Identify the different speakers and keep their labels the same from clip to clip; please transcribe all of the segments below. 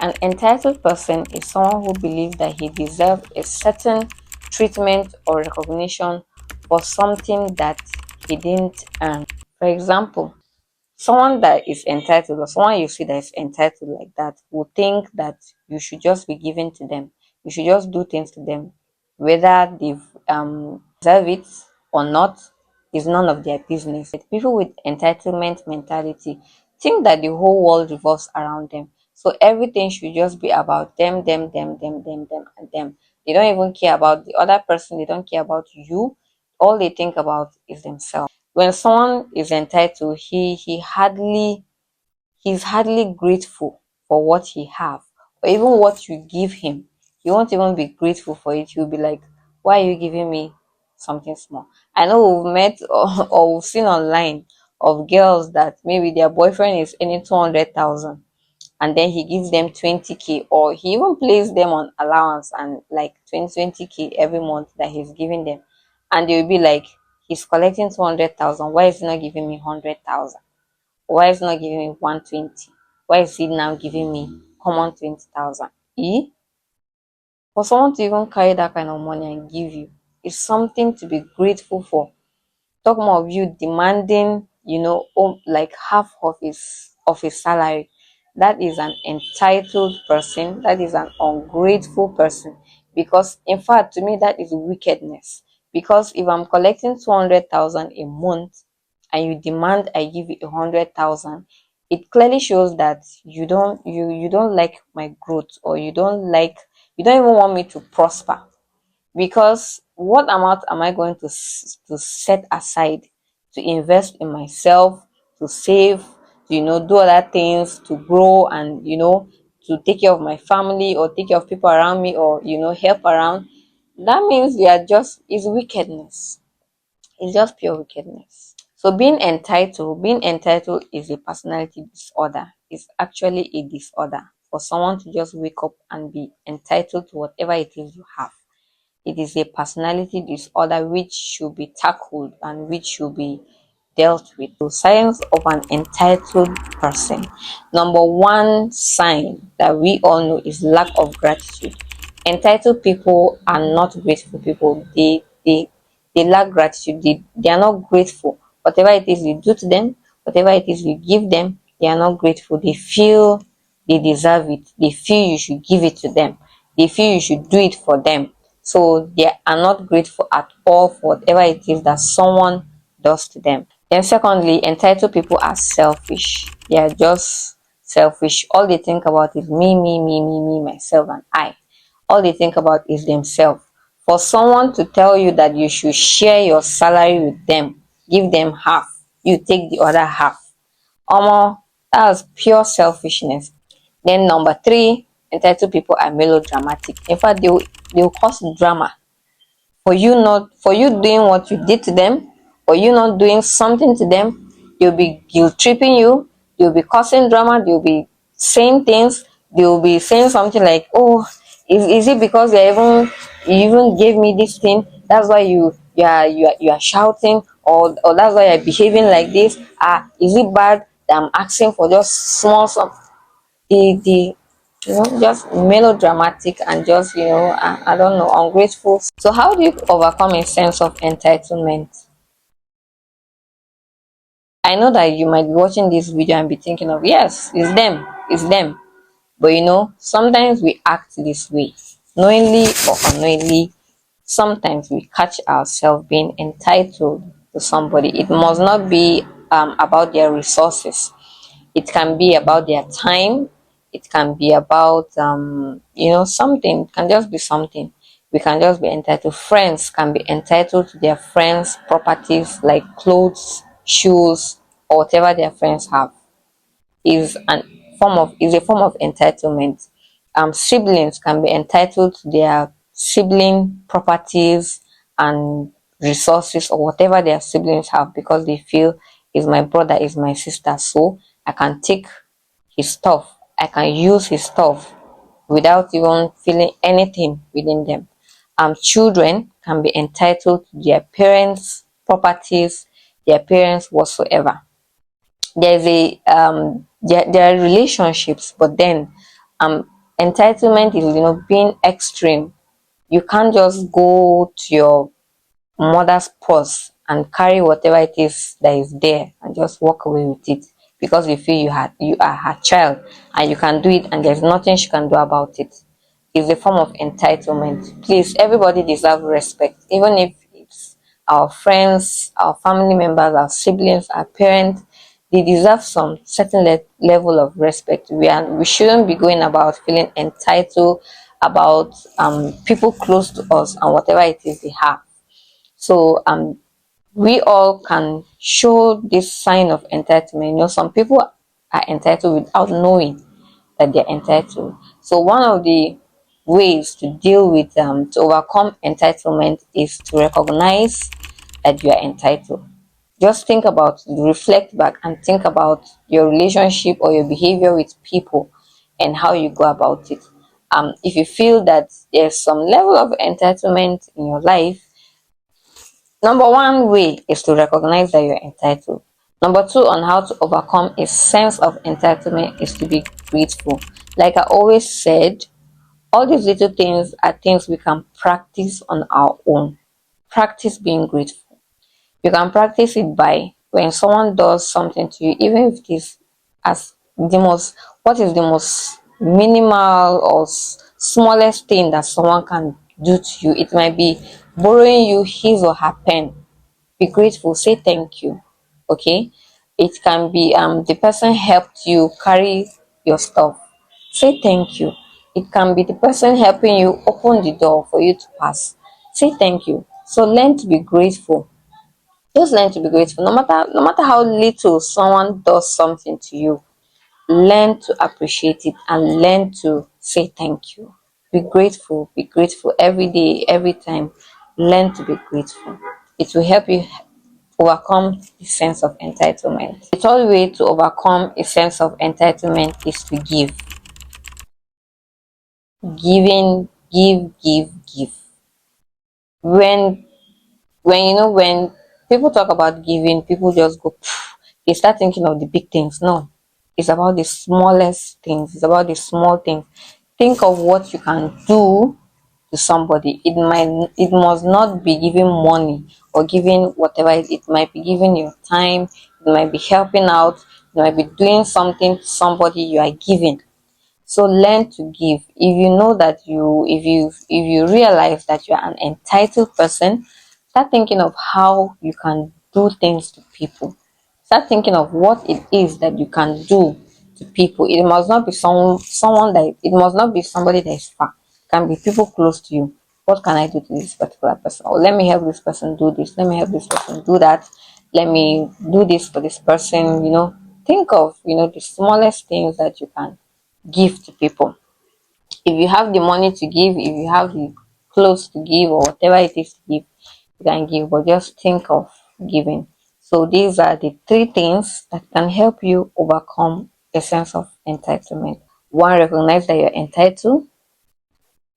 Speaker 1: An entitled person is someone who believes that he deserves a certain treatment or recognition for something that he didn't earn. For example, someone that is entitled, or someone you see that is entitled like that, will think that you should just be given to them. You should just do things to them, whether they've deserve it or not is none of their business. People with entitlement mentality think that the whole world revolves around them. So everything should just be about them, and them. They don't even care about the other person, they don't care about you. All they think about is themselves. When someone is entitled, he's hardly grateful for what he have, or even what you give him. He won't even be grateful for it. He'll be like, why are you giving me something small? I know we've met or we've seen online of girls that maybe their boyfriend is earning 200,000 and then he gives them 20k, or he even plays them on allowance and like 20k every month that he's giving them, and they'll be like, he's collecting 200,000, why is he not giving me 100,000? Why is he not giving me 120? Why is he now giving me common 20,000? For someone to even carry that kind of money and give you is something to be grateful for. Talk more of you demanding, like half of his salary. That is an entitled person. That is an ungrateful person. Because in fact, to me, that is wickedness. Because if I'm collecting 200,000 a month and you demand I give you 100,000, it clearly shows that you don't like my growth, or you don't even want me to prosper. Because what amount am I going to set aside to invest in myself, to save, to do other things, to grow, and to take care of my family, or take care of people around me, or help around? That means we are just is wickedness. It's just pure wickedness. So being entitled is a personality disorder. It's actually a disorder for someone to just wake up and be entitled to whatever it is you have. It is a personality disorder which should be tackled and which should be dealt with. So signs of an entitled person. Number one sign that we all know is lack of gratitude. Entitled people are not grateful people. They lack gratitude. They are not grateful. Whatever it is you do to them, whatever it is you give them, they are not grateful. They feel they deserve it. They feel you should give it to them. They feel you should do it for them. So they are not grateful at all for whatever it is that someone does to them. Then secondly, entitled people are selfish. They are just selfish. All they think about is me, myself, and I. All they think about is themselves. For someone to tell you that you should share your salary with them, give them half, you take the other half. That's pure selfishness. Then number three, entitled people are melodramatic. In fact, they will cause drama for you doing what you did to them, or you not doing something to them. They'll be guilt tripping you. They'll be causing drama. They'll be saying things. They'll be saying something like, "Oh, is it because you even gave me this thing? That's why you are shouting, or that's why you're behaving like this. Is it bad that I'm asking for just small something?" The just melodramatic and just I don't know, ungrateful. So how do you overcome a sense of entitlement? I know that you might be watching this video and be thinking of, yes, it's them. But sometimes we act this way, knowingly or unknowingly. Sometimes we catch ourselves being entitled to somebody. It must not be about their resources. It can be about their time. It can be about something. It can just be something. We can just be entitled. Friends can be entitled to their friends' properties like clothes, shoes, or whatever their friends have. Is a form of entitlement. Siblings can be entitled to their sibling properties and resources, or whatever their siblings have, because they feel is my brother, is my sister, so I can take his stuff, I can use his stuff without even feeling anything within them. Children can be entitled to their parents' properties, their parents whatsoever. There are relationships, but then Entitlement is, being extreme. You can't just go to your mother's purse and carry whatever it is that is there and just walk away with it because you feel you are her child and you can do it and there's nothing she can do about it. It's a form of entitlement. Please, everybody deserves respect, even if it's our friends, our family members, our siblings, our parents. They deserve some certain level of respect. We shouldn't be going about feeling entitled about people close to us and whatever it is they have. So we all can show this sign of entitlement. Some people are entitled without knowing that they're entitled. So one of the ways to deal with to overcome entitlement is to recognize that you are entitled. Just think about, reflect back and think about your relationship or your behavior with people and how you go about it. If you feel that there's some level of entitlement in your life, number one way is to recognize that you're entitled. Number two, on how to overcome a sense of entitlement, is to be grateful. Like I always said, all these little things are things we can practice on our own. Practice being grateful. You can practice it by when someone does something to you, even if it is as the most, what is the most minimal or smallest thing that someone can do to you. It might be borrowing you his or her pen. Be grateful, say thank you. Okay, it can be the person helped you carry your stuff, say thank you. It can be the person helping you open the door for you to pass, say thank you. So learn to be grateful. Just learn to be grateful, no matter how little someone does something to you. Learn to appreciate it and learn to say thank you. Be grateful every day, every time. Learn to be grateful. It will help you overcome the sense of entitlement. The third way to overcome a sense of entitlement is to give. Giving, give. When when people talk about giving, people just go, "Phew," they start thinking of the big things. No, it's about the smallest things. It's about the small things. Think of what you can do to somebody. It must not be giving money or giving whatever. It might be giving your time, it might be helping out, it might be doing something to somebody you are giving. So learn to give. If you know that if you realize that you are an entitled person, start thinking of how you can do things to people. Start thinking of what it is that you can do to people. It must not be someone that it must not be somebody that is far. It can be people close to you. What can I do to this particular person? Or let me help this person do this. Let me help this person do that. Let me do this for this person. Think of the smallest things that you can give to people. If you have the money to give, if you have the clothes to give, or whatever it is to give, you can give, but just think of giving. So these are the three things that can help you overcome a sense of entitlement. One, recognize that you're entitled.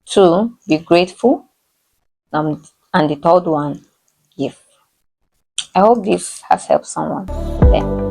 Speaker 1: Two, be grateful. And the third one, give. I hope this has helped someone. Then.